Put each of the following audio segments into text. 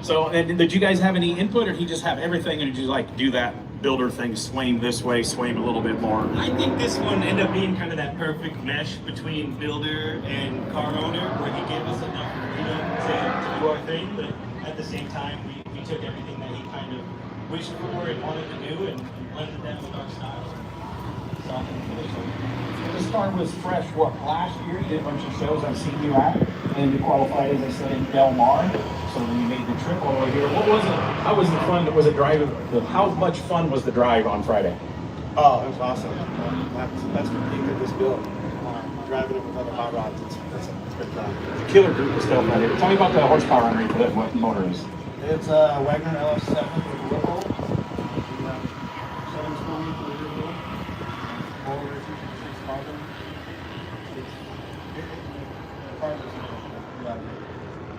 So, and did you guys have any input, or he just have everything, and did you like do that builder thing, sway him this way, sway him a little bit more? I think this one ended up being kind of that perfect mesh between builder and car owner, where he gave us enough freedom to do our thing, but at the same time, we took everything that he kind of wished for and wanted to do and blended that with our style. So, This car was fresh, what, last year? You did a bunch of shows I've seen you at, and you qualified, as I said, in Del Mar. So when you made the trip all the way here, what was it? How was the fun? Was it drive? How much fun was the drive on Friday? Oh, it was awesome. That's what you did this build. Driving it with other hot rods, it's pretty fun. It's a killer group of stuff out here. Tell me about the horsepower underneath it, what motor is. It's a Wagner LS7 with a whip hole. 720 for the rear wheel. 466 carbon.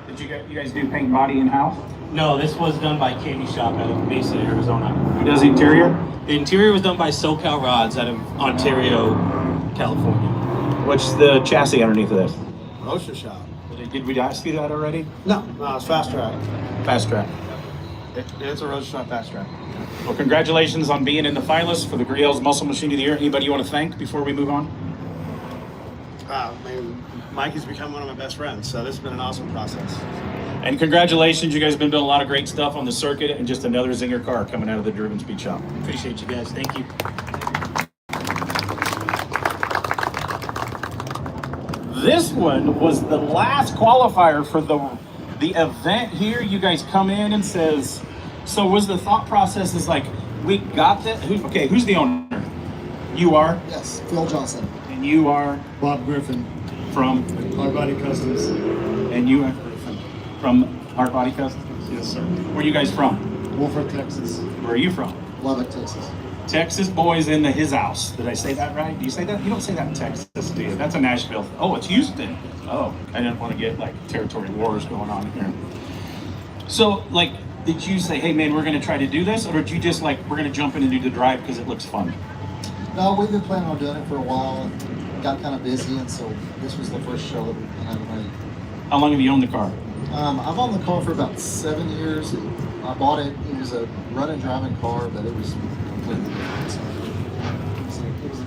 Did you guys do paint body in-house? no, this was done by Candy Shop out of Mesa, Arizona. Who does the interior? The interior was done by SoCal Rods out of Ontario, California. What's the chassis underneath of this? Roadster shop. Did we ask you that already? No, it's fast track. Fast track. It's a roadster shop fast track. Well, congratulations on being in the finalists for the Griel's Muscle Machine of the Year. Anybody you want to thank before we move on? Mikey's become one of my best friends, so this has been an awesome process. And congratulations, you guys have been doing a lot of great stuff on the circuit, and just another zinger car coming out of the Driven Speed Shop. Appreciate you guys. Thank you. This one was the last qualifier for the event here. You guys come in and says, so was the thought process is like, we got that? Okay, who's the owner? You are? Yes, Phil Johnson. And you are? Bob Griffin. From? Hard Body Customs. And you are? From Hard Body Customs? Yes, sir. Where are you guys from? Wolford, Texas. Where are you from? Lubbock, Texas. Texas boys in his house. Did I say that right? Do you say that? You don't say that in Texas, do you? That's a Nashville. Oh, it's Houston. Oh, I didn't want to get like territory wars going on here. So, like, did you say, hey man, we're going to try to do this? Or did you just like, we're going to jump in and do the drive because it looks fun? No, we've been planning on doing it for a while and got kind of busy, and so this was the first show that we had made. How long have you owned the car? I've owned the car for about 7 years. I bought it. It was a run and driving car, but it was completely different. So it was a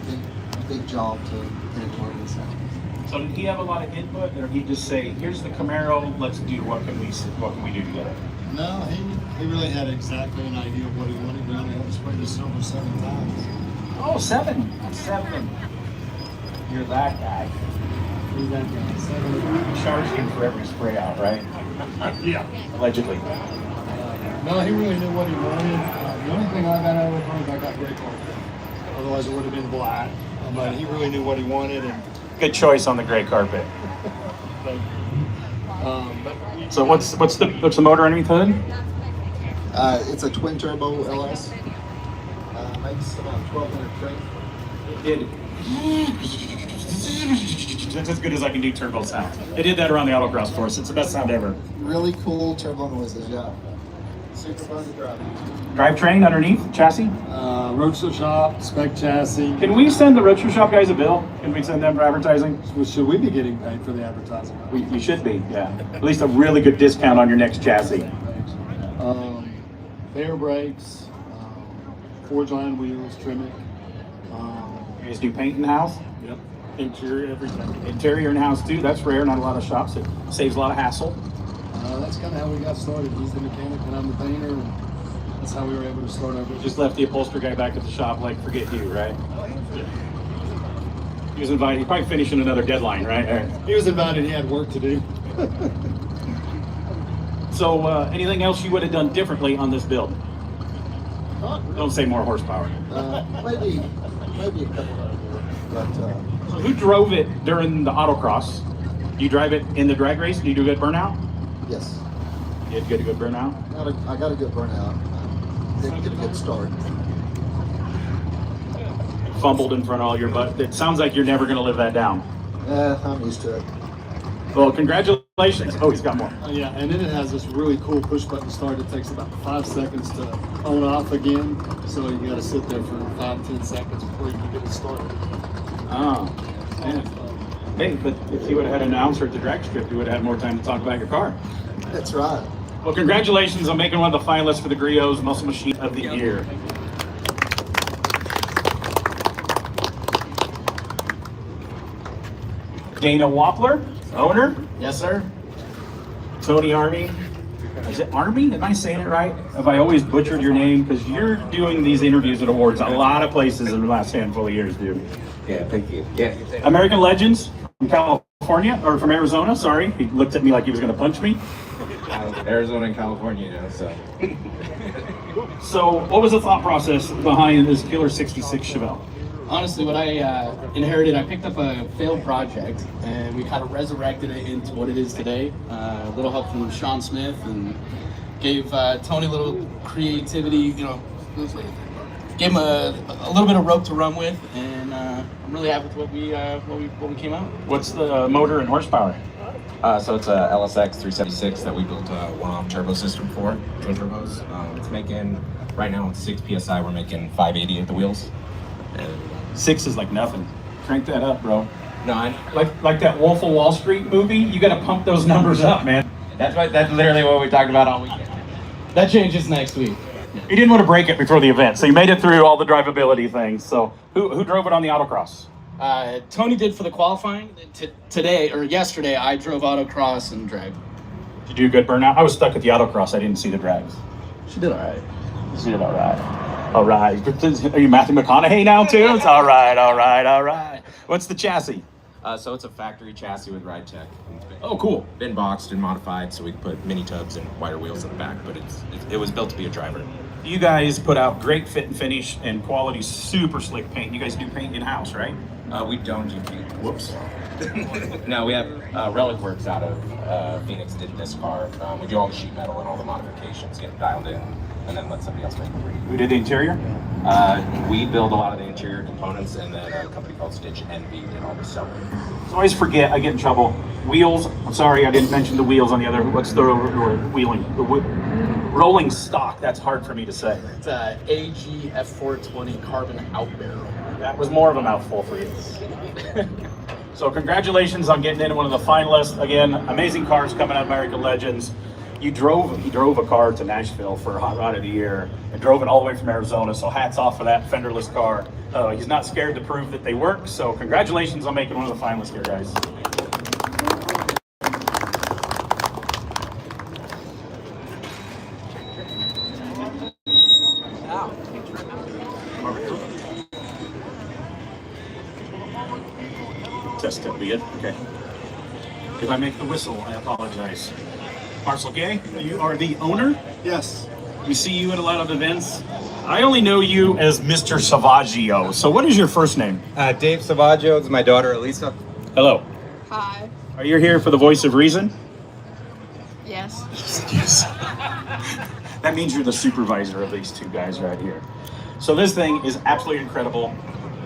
big job to get it where it is now. So did he have a lot of input, or he just say, here's the Camaro, let's do what can we do together? No, he really had exactly an idea of what he wanted done. He had to spray this over 7 times. Oh, 7. 7. You're that guy. He's that guy. 7. Charged him for every spray out, right? Yeah. Allegedly. No, he really knew what he wanted. The only thing I got out of the car is I got gray carpet. Otherwise, it would have been black. But he really knew what he wanted, and Good choice on the gray carpet. but So what's the motor underneath the hood? It's a twin turbo LS. Makes about 1,200 freight. It did. That's as good as I can do turbo sound. They did that around the autocross course. It's the best sound ever. Really cool turbo noises, yeah. Super fun to drive. Drivetrain underneath, chassis? Roadster shop, spec chassis. Can we send the Roadster Shop guys a bill? Can we send them for advertising? Should we be getting paid for the advertising? You should be, yeah. At least a really good discount on your next chassis. Air brakes, forge line wheels, Tremec. You guys do paint in-house? Yep. Interior, everything. Interior in-house too, that's rare, not a lot of shops. It saves a lot of hassle. That's kind of how we got started. He's the mechanic and I'm the painter, and that's how we were able to start over. Just left the upholstery guy back at the shop like, forget you, right? He was invited, he's probably finishing another deadline, right? He was invited, he had work to do. So anything else you would have done differently on this build? Don't say more horsepower. Maybe a couple of more, but So who drove it during the autocross? Do you drive it in the drag race? Do you do a good burnout? yes, You had a good burnout? I got a good burnout. Didn't get a good start. Fumbled in front of all your butt. It sounds like you're never going to live that down. I'm used to it. Well, congratulations. Oh, he's got more. Yeah, and then it has this really cool push button start. It takes about 5 seconds to on off again. So you got to sit there for 5-10 seconds before you can get it started. Oh, man. Hey, but if you would have had an announcer at the drag strip, you would have had more time to talk about your car. That's right. Well, congratulations on making one of the finalists for the Griots Muscle Machine of the Year. Dana Wappler, owner. Yes, sir. Tony Army. Is it Army? Am I saying it right? Have I always butchered your name? Because you're doing these interviews at awards a lot of places in the last handful of years, dude. Yeah, thank you. Yeah. American Legends from California, or from Arizona, sorry. He looked at me like he was going to punch me. Arizona and California, you know, so. So, what was the thought process behind this killer 66 Chevelle? Honestly, what I inherited, I picked up a failed project and we kind of resurrected it into what it is today. A little help from Sean Smith and gave Tony a little creativity, you know, gave him a little bit of rope to run with, and I'm really happy with what we came out. What's the motor and horsepower? So it's a LSX 376 that we built a one-off turbo system for, twin turbos. It's making, right now it's 6 PSI, we're making 580 at the wheels. And 6 is like nothing. Crank that up, bro. no, Like that Wolf of Wall Street movie, you got to pump those numbers up, man. that's literally what we talked about all weekend. That changes next week. He didn't want to break it before the event, so he made it through all the drivability things. So, who drove it on the autocross? Tony did for the qualifying. Today or yesterday, I drove autocross and drag. Did you do a good burnout? I was stuck at the autocross. I didn't see the drags. She did all right. She did all right. All right. Are you Matthew McConaughey now too? It's all right. All right. All right. What's the chassis? So it's a factory chassis with ride tech. Oh, cool. Been boxed and modified so we can put mini tubs and wider wheels in the back, but it was built to be a driver. You guys put out great fit and finish and quality, super slick paint. You guys do paint in-house, right? We don't do paint. Whoops. No, we have Relic Works out of Phoenix did this car. We do all the sheet metal and all the modifications, get dialed in, and then let somebody else make it. Who did the interior? We build a lot of the interior components, and then a company called Stitch Envy did all the sewing. I always forget, I get in trouble. Wheels, I'm sorry, I didn't mention the wheels on the other, what's the wheeling? Rolling stock, that's hard for me to say. It's a AG F420 carbon out barrel. That was more of a mouthful for you. So congratulations on getting into one of the finalists. Again, amazing cars coming out of American Legends. He drove a car to Nashville for Hot Rod of the Year and drove it all the way from Arizona. So hats off for that fenderless car. He's not scared to prove that they work. So congratulations on making one of the finalists here, guys. Test it, be it. Okay. If I make the whistle, I apologize. Marcel Gay, you are the owner. Yes. We see you at a lot of events. I only know you as Mr. Spaggio. So what is your first name? Dave Spaggio. It's my daughter Elisa. Hello. Hi. Are you here for the voice of reason? Yes. Yes. That means you're the supervisor of these two guys right here. So this thing is absolutely incredible.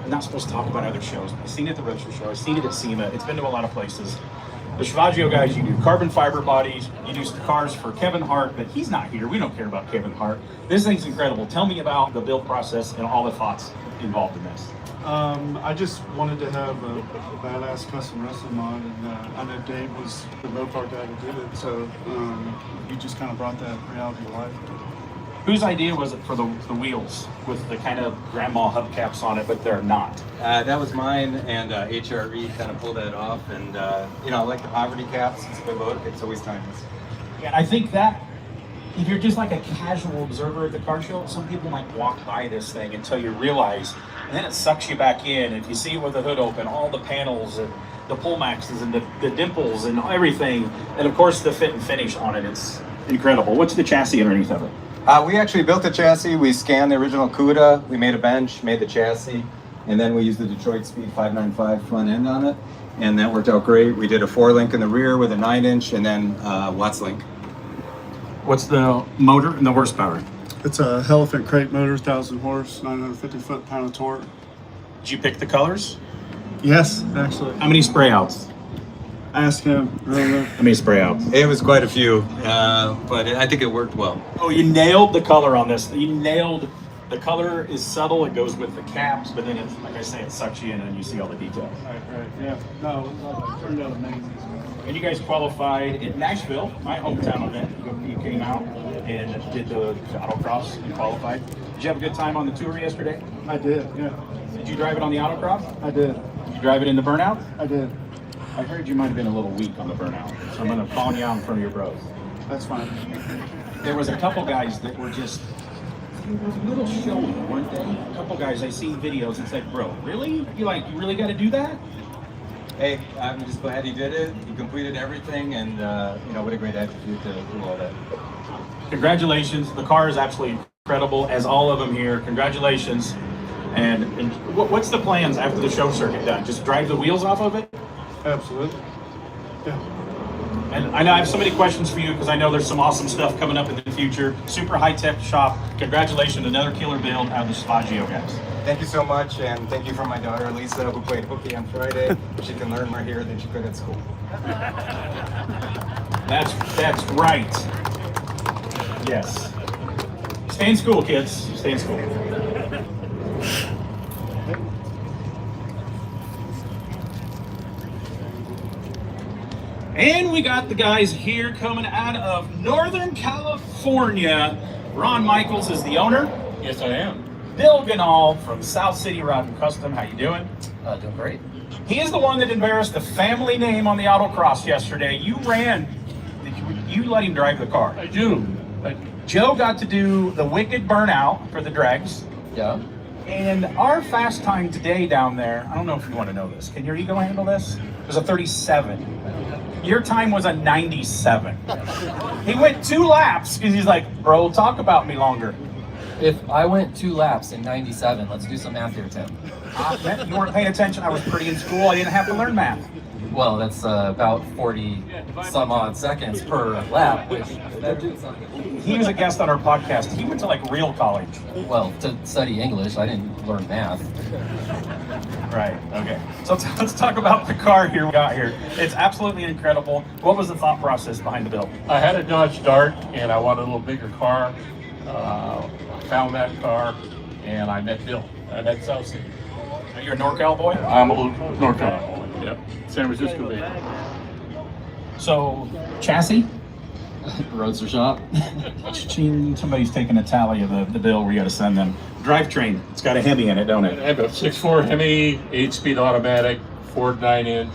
I'm not supposed to talk about other shows. I've seen it at the Roadster Show. I've seen it at SEMA. It's been to a lot of places. The Spaggio guys, you do carbon fiber bodies. You do cars for Kevin Hart, but he's not here. We don't care about Kevin Hart. This thing's incredible. Tell me about the build process and all the thoughts involved in this. I just wanted to have a badass custom wrestling mod, and I know Dave was the Mopar guy that did it, so he just kind of brought that reality to life. Whose idea was it for the wheels with the kind of grandma hubcaps on it, but they're not? That was mine, and HRE kind of pulled that off. And I like the poverty caps. It's always timeless. And I think that if you're just like a casual observer at the car show, some people might walk by this thing until you realize, and then it sucks you back in. If you see it with the hood open, all the panels and the pull maxes and the dimples and everything, and of course the fit and finish on it, it's incredible. What's the chassis underneath of it? We actually built the chassis. We scanned the original Cuda. We made a bench, made the chassis, and then we used the Detroit Speed 595 front end on it, and that worked out great. We did a 4-link in the rear with a 9-inch, and then Watts link. What's the motor and the horsepower? It's a Elephant crate motor, 1,000 horse, 950 foot-pound of torque. Did you pick the colors? Yes, actually. How many spray outs? Ask him. How many spray outs? It was quite a few, but I think it worked well. Oh, you nailed the color on this. You nailed The color is subtle, it goes with the caps, but then it's, like I say, it sucks you in and you see all the details. Right, yeah. No, it turned out amazing. And you guys qualified in Nashville, my hometown event. You came out and did the autocross and qualified. Did you have a good time on the tour yesterday? I did, yeah. Did you drive it on the autocross? I did. Did you drive it in the burnout? I did. I heard you might have been a little weak on the burnout, so I'm going to call you out in front of your bros. That's fine. There was a couple guys that were just a little showy, weren't they? A couple guys, I seen videos and said, bro, really? You really got to do that? Hey, I'm just glad he did it. He completed everything, and what a great attitude to do all that. Congratulations. The car is absolutely incredible, as all of them here. Congratulations. And what's the plans after the show circuit done? Just drive the wheels off of it? Absolutely. Yeah. And I know I have so many questions for you because I know there's some awesome stuff coming up in the future. Super high-tech shop. Congratulations, another killer build out of the Spaggio guys. Thank you so much, and thank you for my daughter Lisa, who played hooky on Friday. She can learn more here than she could at school. That's right. Yes. Stay in school, kids. Stay in school. And we got the guys here coming out of Northern California. Ron Michaels is the owner. Yes, I am. Bill Ganal from South City Rod and Custom. How you doing? Doing great. He is the one that embarrassed the family name on the autocross yesterday. You let him drive the car. I do. Joe got to do the wicked burnout for the dregs. Yeah. And our fast time today down there, I don't know if you want to know this. Can your ego handle this? It was a 37. Your time was a 97. He went 2 laps because he's like, bro, talk about me longer. If I went 2 laps in 97, let's do some math here, Tim. You weren't paying attention. I was pretty in school. I didn't have to learn math. Well, that's about 40 some odd seconds per lap, which He was a guest on our podcast. He went to like real college. well, to study English, I didn't learn math. Right, okay. So let's talk about the car here we got here. It's absolutely incredible. What was the thought process behind the build? I had a Dodge Dart and I wanted a little bigger car. Found that car and I met Bill at South City. Are you a NorCal boy? I'm a North Carolina. Yep. San Francisco Bay. So, chassis? Roadster shop. Somebody's taking a tally of the bill we got to send them. Drivetrain. It's got a Hemi in it, don't I it? have a 6.4 Hemi, 8-speed automatic, Ford 9-inch,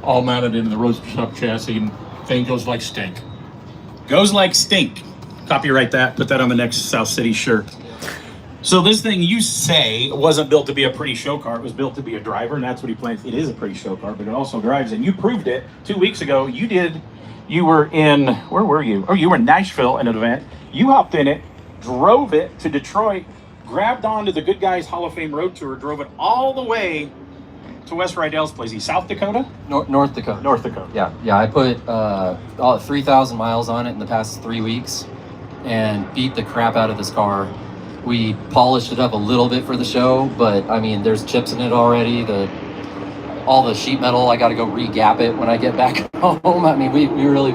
all mounted into the Roadster shop chassis. And thing goes like stink. Goes like stink. Copyright that. Put that on the next South City shirt. So this thing you say wasn't built to be a pretty show car. It was built to be a driver, and that's what he plans. It is a pretty show car, but it also drives. And you proved it 2 weeks ago. You were in, where were you? Oh, you were in Nashville at an event. You hopped in it, drove it to Detroit, grabbed onto the Goodguys Hall of Fame Road Tour, drove it all the way to Wes Rydell's place. Is he South Dakota? North Dakota. North Dakota. Yeah. I put 3,000 miles on it in the past 3 weeks and beat the crap out of this car. We polished it up a little bit for the show, but I mean, there's chips in it already. All the sheet metal, I got to go re-gap it when I get back home. I mean, we really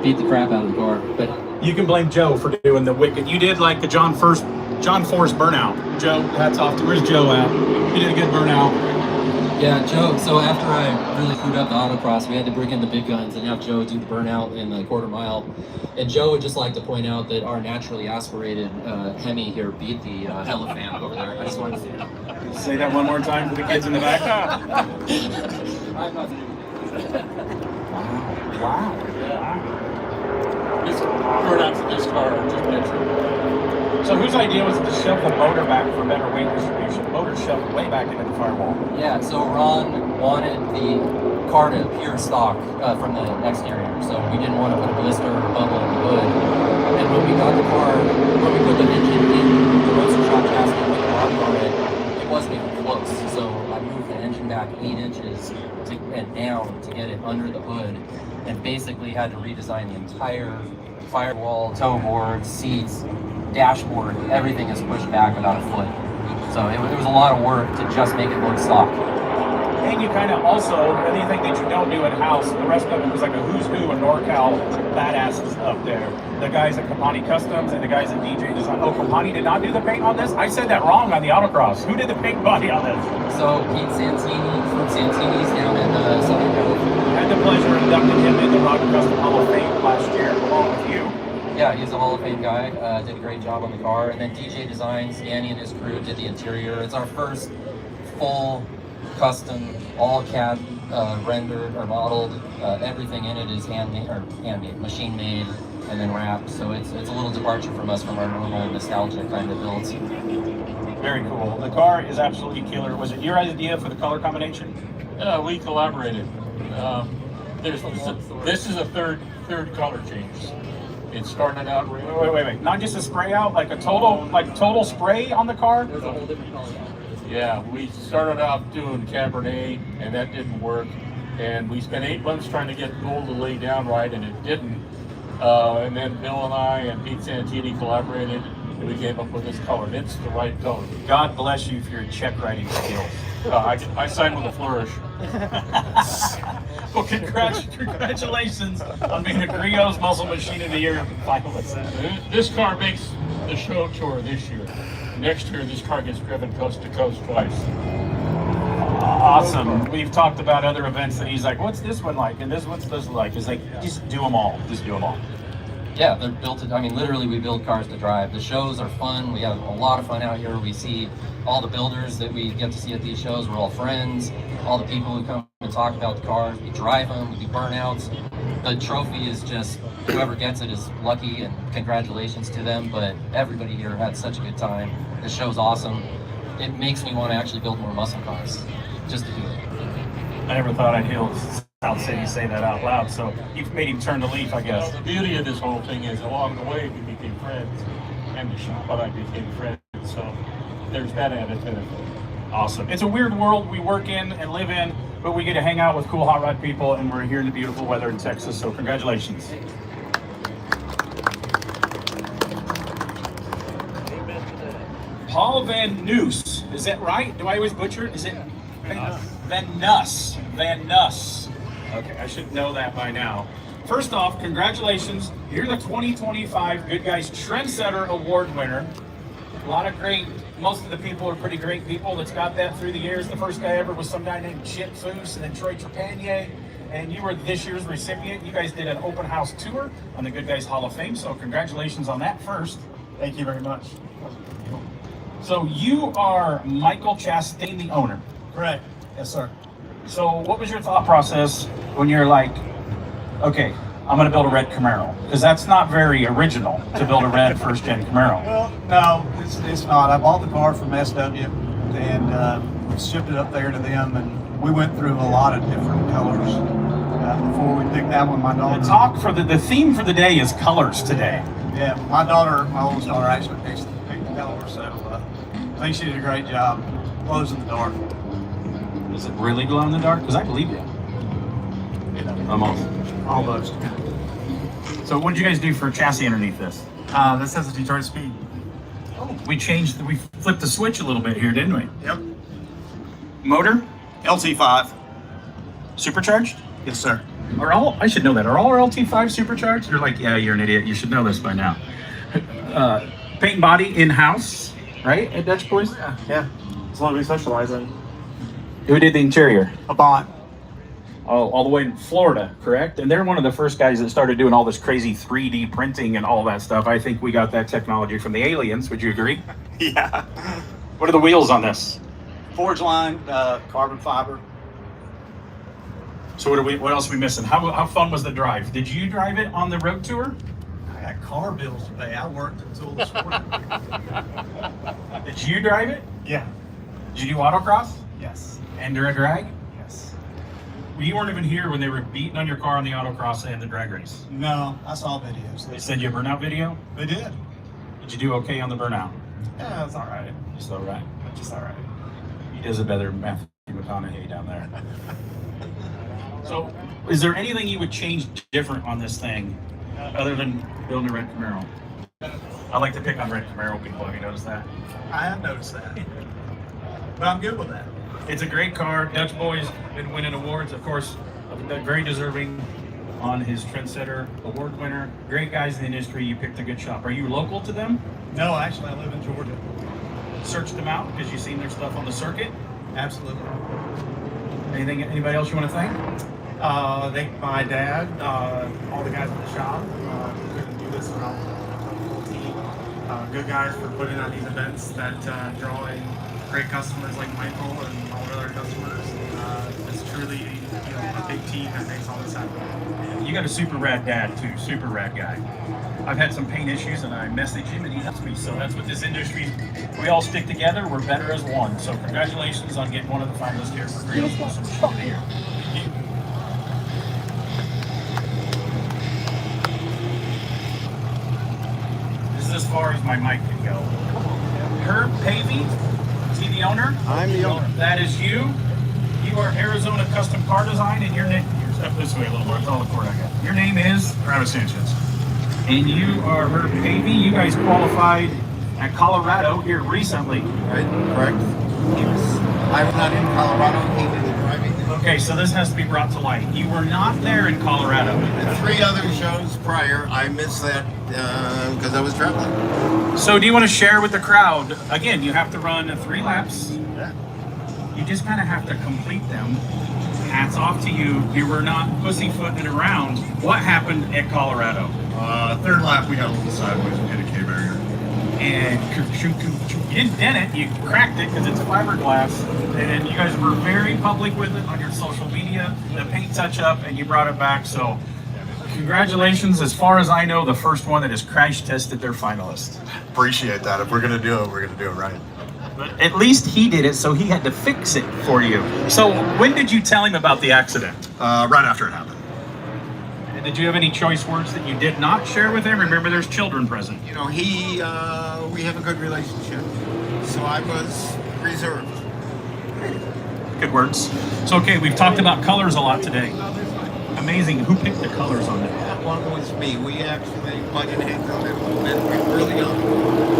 beat the crap out of the car. But you can blame Joe for doing the wicked. You did like the John Force burnout. Joe, hats off to where's Joe at? You did a good burnout. yeah, Joe. So after I really screwed up the autocross, we had to bring in the big guns and have Joe do the burnout in the quarter mile. And Joe would just like to point out that our naturally aspirated Hemi here beat the Elephant over there. I just wanted to Say that one more time for the kids in the back. Wow. This burnout for this car, just mentioned. So whose idea was it to shove the motor back for better weight distribution? The motor shoved way back into the firewall. Yeah, so Ron wanted the car to appear stock from the exterior, so we didn't want to put a blister or a bubble in the hood. And when we got the car, when we put the engine in the roadster shop chassis and put the body on it, it wasn't even close. So I moved the engine back 8 inches and down to get it under the hood, and basically had to redesign the entire firewall, tow board, seats, dashboard. Everything is pushed back about a foot. So it was a lot of work to just make it look stock. And you kind of also, anything that you don't do in-house, the rest of it was like a who's who of NorCal badasses up there. The guys at Goodguys Customs and the guys at DJ Design. Oh, Goodguys did not do the paint on this? I said that wrong on the autocross. Who did the paint body on this? So Pete Santini from Santini's down in Southern California. I had the pleasure of inducting him into Rod and Custom Hall of Fame last year, along with you. Yeah, he's a Hall of Fame guy. Did a great job on the car. And then DJ Designs, Danny and his crew did the interior. It's our first full custom, all CAD rendered or modeled. Everything in it is handmade, machine made, and then wrapped. So it's a little departure from us from our normal nostalgia kind of builds. Very cool. The car is absolutely killer. Was it your idea for the color combination? We collaborated. This is a third color change. It started out Wait. Not just a spray out, like a total spray on the car? There's a whole different color. Yeah, we started out doing Cabernet, and that didn't work. And we spent 8 months trying to get gold to lay down right, and it didn't. And then Bill and I and Pete Santini collaborated, and we came up with this color. And it's the right color. God bless you for your check writing skills. I signed with a flourish. Well, congratulations on being a Griot's Muscle Machine of the Year finalist. This car makes the show tour this year. Next year, this car gets driven coast to coast twice. Awesome. We've talked about other events that he's like, what's this one like? And what's this like? It's like, just do them all. Just do them all. Yeah, they're built to, I mean, literally we build cars to drive. The shows are fun. We have a lot of fun out here. We see all the builders that we get to see at these shows. We're all friends. All the people who come and talk about the cars. We drive them. We do burnouts. The trophy is just, whoever gets it is lucky, and congratulations to them. But everybody here had such a good time. The show's awesome. It makes me want to actually build more muscle cars just to do it. I never thought I'd hear South City say that out loud, so you've made him turn the leaf, I guess. Well, the beauty of this whole thing is along the way we became friends, and the shop and I became friends, so there's that added benefit. Awesome. It's a weird world we work in and live in, but we get to hang out with cool hot rod people, and we're here in the beautiful weather in Texas, so congratulations. Paul Van Nuys, is that right? Do I always butcher it? Is it Van Nuss? Van Nuss. Okay, I should know that by now. First off, congratulations. You're the 2025 Goodguys Trendsetter Award winner. A lot of great, most of the people are pretty great people that's got that through the years. The first guy ever was some guy named Chip Foose, and then Troy Trepanier, and you were this year's recipient. You guys did an open house tour on the Goodguys Hall of Fame, so congratulations on that first. Thank you very much. So you are Michael Chastain, the owner. Correct. Yes, sir. So what was your thought process when you're like, okay, I'm going to build a red Camaro? Because that's not very original to build a red first-gen Camaro. Well, no, it's not. I bought the car from SW and shipped it up there to them, and we went through a lot of different colors before we picked that one. My daughter. The theme for the day is colors today. Yeah, my oldest daughter actually picked the color, so I think she did a great job closing the door. Is it really glow in the dark? Because I believe you. Almost. So what did you guys do for chassis underneath this? This has a Detroit speed. Oh, we flipped the switch a little bit here, didn't we? Yep. Motor? LT5. Supercharged? Yes, sir. I should know that. Are all our LT5 supercharged? You're like, yeah, you're an idiot. You should know this by now. Paint and body in-house, right? At Dutch Boys? Yeah. It's what we specialize in. Who did the interior? A bond. Oh, all the way in Florida, correct? And they're one of the first guys that started doing all this crazy 3D printing and all that stuff. I think we got that technology from the aliens. Would you agree? Yeah. What are the wheels on this? Forge line, carbon fiber. So what else are we missing? How fun was the drive? Did you drive it on the road tour? I got car bills to pay. I worked until this morning. Did you drive it? Yeah. Did you do autocross? Yes. And during drag? Yes. Well, you weren't even here when they were beating on your car on the autocross and the drag race. No, I saw videos. They sent you a burnout video? They did. Did you do okay on the burnout? Yeah, it's all right. Just all right. Just all right. He does a better Matthew McConaughey down there. So, is there anything you would change different on this thing other than building a red Camaro? I like to pick on red Camaro people. Have you noticed that? I have noticed that. But I'm good with that. It's a great car. Dutch Boy's been winning awards, of course, very deserving on his Trendsetter Award winner. Great guys in the industry. You picked a good shop. Are you local to them? No, actually, I live in Georgia. Searched them out because you've seen their stuff on the circuit. Absolutely. Anybody else you want to thank? Thank my dad, all the guys at the shop. Couldn't do this without the whole team. Good guys for putting on these events that draw in great customers like Michael and all the other customers. It's truly a big team that makes all this happen. You got a super rad dad too, super rad guy. I've had some pain issues and I message him and he helps me. So that's what this industry, we all stick together, we're better as one. So congratulations on getting one of the finalists here for Great Awesome Machine of the Year. This is as far as my mic can go. Herb Pavey, is he the owner? I'm the owner. That is you. You are Arizona Custom Car Design and your name, step this way a little more, that's all the cord I got. Your name is? Travis Sanchez. And you are Herb Pavey. You guys qualified at Colorado here recently. Right, correct. I was not in Colorado. He did the driving. Okay, so this has to be brought to light. You were not there in Colorado. The 3 other shows prior, I missed that because I was traveling. So do you want to share with the crowd? Again, you have to run 3 laps. Yeah. You just kind of have to complete them. Hats off to you. You were not pussyfooting it around. What happened at Colorado? 3rd lap, we got a little sideways and hit a K-barrier. And you didn't dent it, you cracked it because it's fiberglass. And you guys were very public with it on your social media, the paint touch up, and you brought it back. So congratulations. As far as I know, the first one that has crash tested their finalist. Appreciate that. If we're going to do it, we're going to do it right. But at least he did it, so he had to fix it for you. So when did you tell him about the accident? Right after it happened. And did you have any choice words that you did not share with him? Remember, there's children present. You know, we have a good relationship, so I was reserved. Good words. So, okay, we've talked about colors a lot today. Amazing. Who picked the colors on that? That one was me. We actually butted heads on it a little bit. We were really young.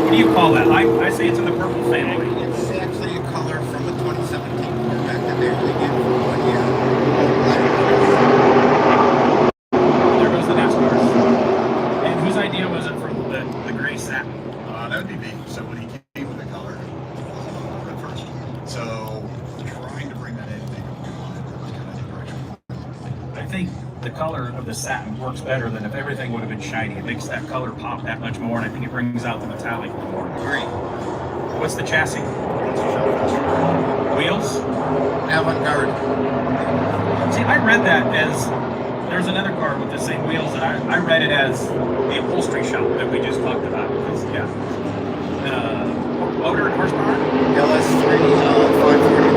What do you call that? I say it's in the purple family. It's actually a color from a 2017 Corvette that they only did for 1 year. There goes the NASCAR. And whose idea was it for the gray satin? That would be me. So when he came with the color, at first. So trying to bring that in, they wanted to kind of direction. I think the color of the satin works better than if everything would have been shiny. It makes that color pop that much more, and I think it brings out the metallic more. Agree. What's the chassis? Wheels? Avant-garde. See, I read that as there's another car with the same wheels, and I read it as the upholstery shop that we just talked about. Yeah. Motor and horsepower? LS3 540.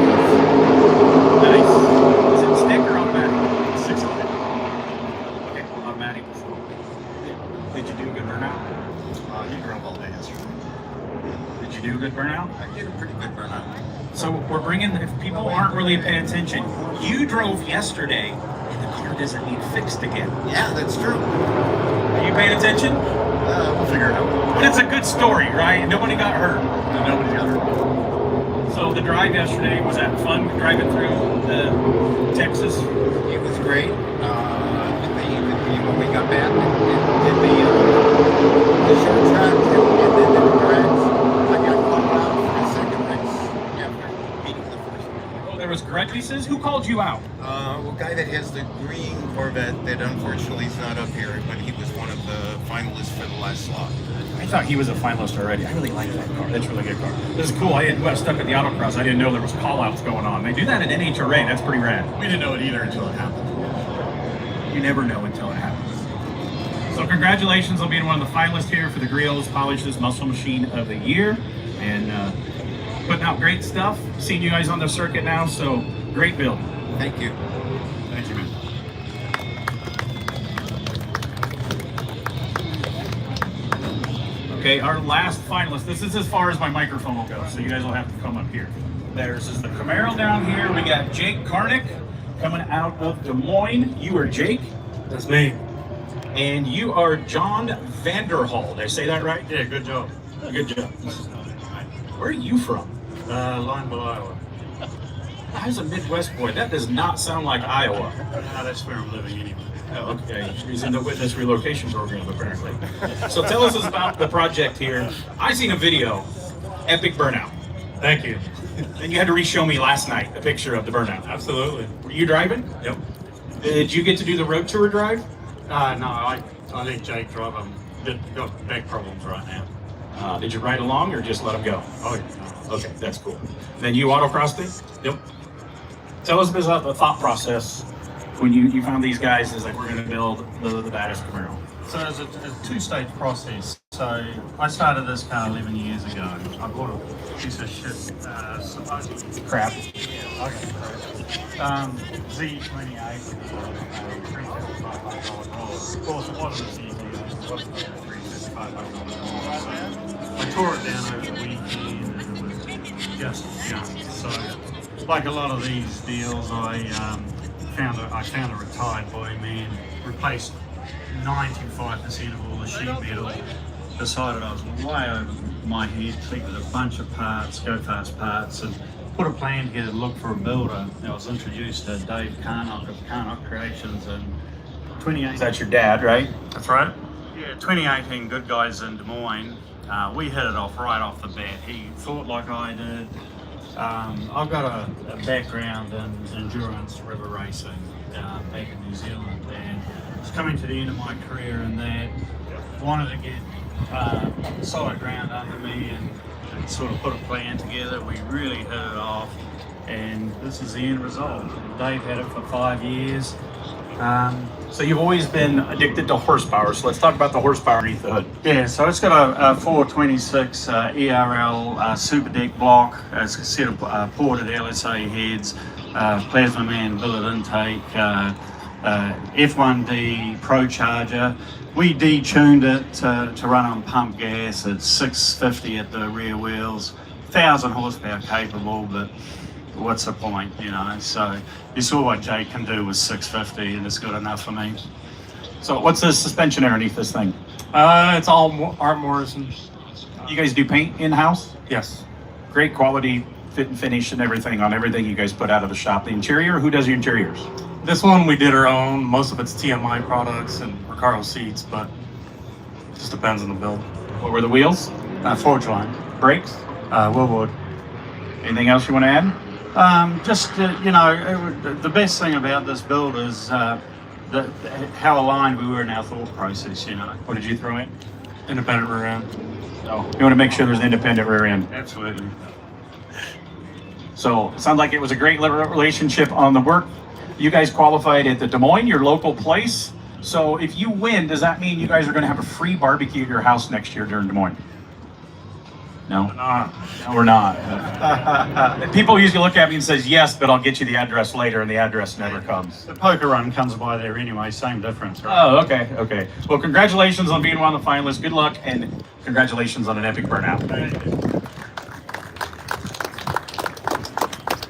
Nice. Is it stick or automatic? 600. Okay, automatic. Did you do a good burnout? He drove all day yesterday. Did you do a good burnout? I did a pretty good burnout. So we're bringing, if people aren't really paying attention, you drove yesterday and the car doesn't need fixed again. Yeah, that's true. Are you paying attention? We'll figure it out. But it's a good story, right? Nobody got hurt. Nobody got hurt. So the drive yesterday, was that fun driving through Texas? It was great. When we got back and did the short track and then the drags, I got called out for the second race after beating the first one. Oh, there was grudges? Who called you out? Well, guy that has the green Corvette that unfortunately is not up here, but he was one of the finalists for the last slot. I thought he was a finalist already. I really like that car. That's a really good car. This is cool. I got stuck at the autocross. I didn't know there was call-outs going on. They do that at NHRA. That's pretty rad. We didn't know it either until it happened. You never know until it happens. So congratulations on being one of the finalists here for the Griot's Polishes Muscle Machine of the Year. And putting out great stuff. Seeing you guys on the circuit now, so great build. Thank you. Thank you, man. Okay, our last finalist. This is as far as my microphone will go, so you guys will have to come up here. There's the Camaro down here. We got Jake Karnick coming out of Des Moines. You are Jake? That's me. And you are John Vanderhall. Did I say that right? Yeah, good job. Good job. Where are you from? Lineville, Iowa. I was a Midwest boy. That does not sound like Iowa. No, that's where I'm living anyway. Oh, okay. He's in the witness relocation program, apparently. So tell us about the project here. I seen a video, epic burnout. Thank you. And you had to re-show me last night a picture of the burnout. Absolutely. Were you driving? Yep. Did you get to do the road tour drive? No, I let Jake drive them. Got back problems right now. Did you ride along or just let him go? Oh, yeah. Okay, that's cool. Then you autocrossed it? Yep. Tell us about the thought process when you found these guys. Is like, we're going to build the baddest Camaro. So it's a two-stage process. So I started this car 11 years ago. I bought a piece of shit, Spaggio. Crap. Yeah, okay. Z28, $355. Of course, it wasn't a Z28, it wasn't $355. I tore it down over the weekend and it was just junk. So, like a lot of these deals, I found a retired boy man, replaced 95% of all the sheet metal, decided I was way over my head, collected a bunch of parts, go fast parts, and put a plan together to look for a builder. I was introduced to Dave Carnock of Carnock Creations in 2018. That's your dad, right? That's right. Yeah, 2018 Goodguys in Des Moines. We hit it off right off the bat. He thought like I did. I've got a background in endurance river racing back in New Zealand, and was coming to the end of my career in that. Wanted to get solid ground under me and sort of put a plan together. We really hit it off, and this is the end result. Dave had it for 5 years. So you've always been addicted to horsepower. So let's talk about the horsepower underneath the hood. Yeah, so it's got a 426 ERL Super Deck block. It's a set of ported LSA heads, Plasma Man billet intake, F1D Pro Charger. We detuned it to run on pump gas. It's 650 at the rear wheels, 1,000 horsepower capable, but what's the point, you know? So you saw what Jake can do with 650, and it's good enough for me. So what's the suspension underneath this thing? It's all Art Morrison. You guys do paint in-house? Yes. Great quality fit and finish and everything on everything you guys put out of the shop. The interior, who does your interiors? This one we did our own. Most of it's TMI products and Recaro seats, but it just depends on the build. What were the wheels? Forge line. Brakes? Willwood. Anything else you want to add? The best thing about this build is how aligned we were in our thought process, you know. What did you throw in? Independent rear end. Oh, you want to make sure there's an independent rear end. Absolutely. So it sounds like it was a great relationship on the work. You guys qualified at the Des Moines, your local place. So if you win, does that mean you guys are going to have a free barbecue at your house next year during Des Moines? No? No, we're not. People usually look at me and says, yes, but I'll get you the address later, and the address never comes. The poker run comes by there anyway, same difference, right? Oh, okay, okay. Well, congratulations on being one of the finalists. Good luck, and congratulations on an epic burnout.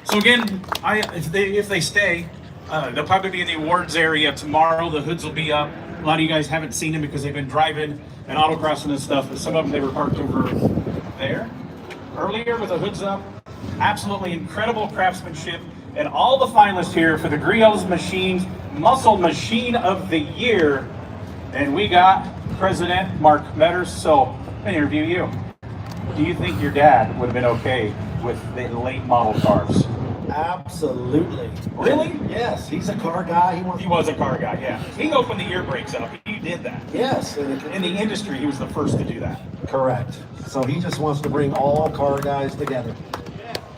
So again, if they stay, they'll probably be in the awards area tomorrow. The hoods will be up. A lot of you guys haven't seen them because they've been driving and autocrossing and stuff, but some of them they were parked over there earlier with the hoods up. Absolutely incredible craftsmanship, and all the finalists here for the Griot's Machines Muscle Machine of the Year. And we got President Mark Metters. So I interview you. Do you think your dad would have been okay with the late model cars? Absolutely. Really? Yes, he's a car guy. He was a car guy, yeah. He opened the ear brakes up. He did that. Yes. In the industry, he was the first to do that. Correct. So he just wants to bring all car guys together.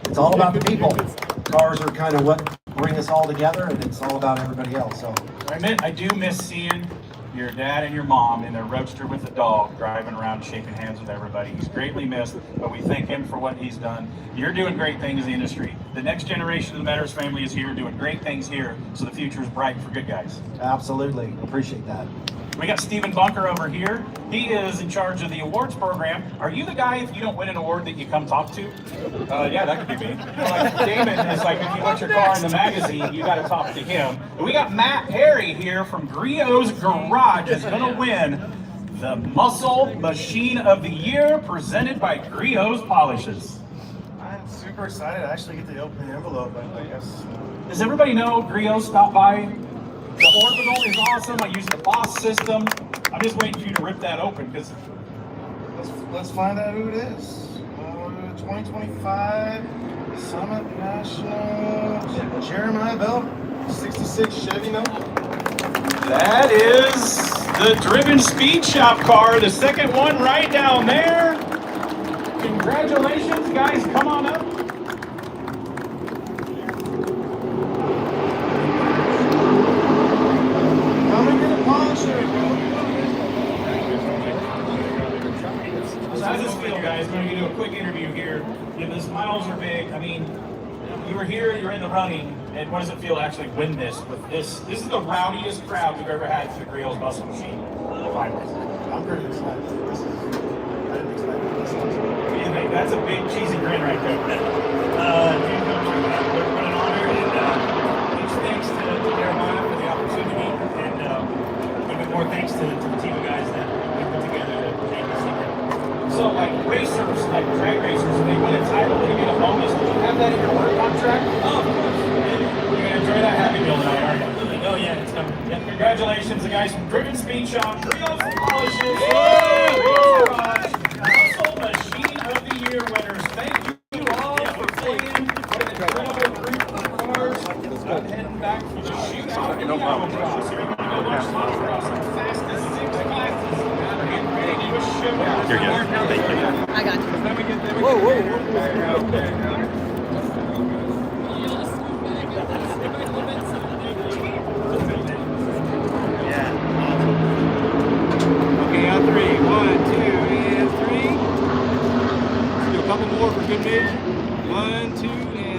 It's all about the people. Cars are kind of what bring us all together, and it's all about everybody else. So I do miss seeing your dad and your mom in their roadster with the dog, driving around, shaking hands with everybody. He's greatly missed, but we thank him for what he's done. You're doing great things in the industry. The next generation of the Metters family is here, doing great things here, so the future is bright for Good Guys. absolutely appreciate that. We got Stephen Bunker over here. He is in charge of the awards program. Are you the guy, if you don't win an award, that you come talk to? Yeah, that could be me. Like Damon is like, if you put your car in the magazine, you got to talk to him. And we got Matt Harry here from Griot's Garage is going to win the Muscle Machine of the Year presented by Griot's Polishes. I'm super super excited. I actually get to open the envelope, I guess. Does everybody know Griot stopped by? The Orbital is awesome. I use the Boss system. I'm just waiting for you to rip that open because Let's find out who it is. 2025 Summit National Jeremiah Bell, 66 Chevy Note. that is the Driven Speed Shop car, the second one right down there. Congratulations, guys. Come on up. Come and get a polisher, bro. So how does this feel, guys? We're going to do a quick interview here. Yeah, the smiles are big. I mean, you were here, you're in the running, and what does it feel to actually win this with this? This is the rowdiest crowd we've ever had for the Griot's Muscle Machine. Finally. I'm pretty excited. I didn't expect this. What do you think? That's a big cheesy grin right there. We're an honor, and huge thanks to Jeremiah for the opportunity, and even more thanks to the team of guys that we put together to make this happen. So, like racers, like drag racers, they win a title, they get a bonus. Do you have that in your work contract? Oh, of course. You're going to enjoy that Happy Meal tonight, aren't you? Oh yeah, it's coming. Yeah. Congratulations, the guys from Driven Speed Shop, Griot's Polishes, Muscle Machine of the Year winners. Thank you all for playing. What an incredible group of cars. I'm heading back for the shootout in the Albatross. We're going to go watch Motocross in the fastest 6 classes. We're getting ready to do a shootout. You're good. Thank you. I got you. Whoa, whoa. Okay, on 3. 1, 2, and 3. Let's do a couple more for good measure. 1, 2, and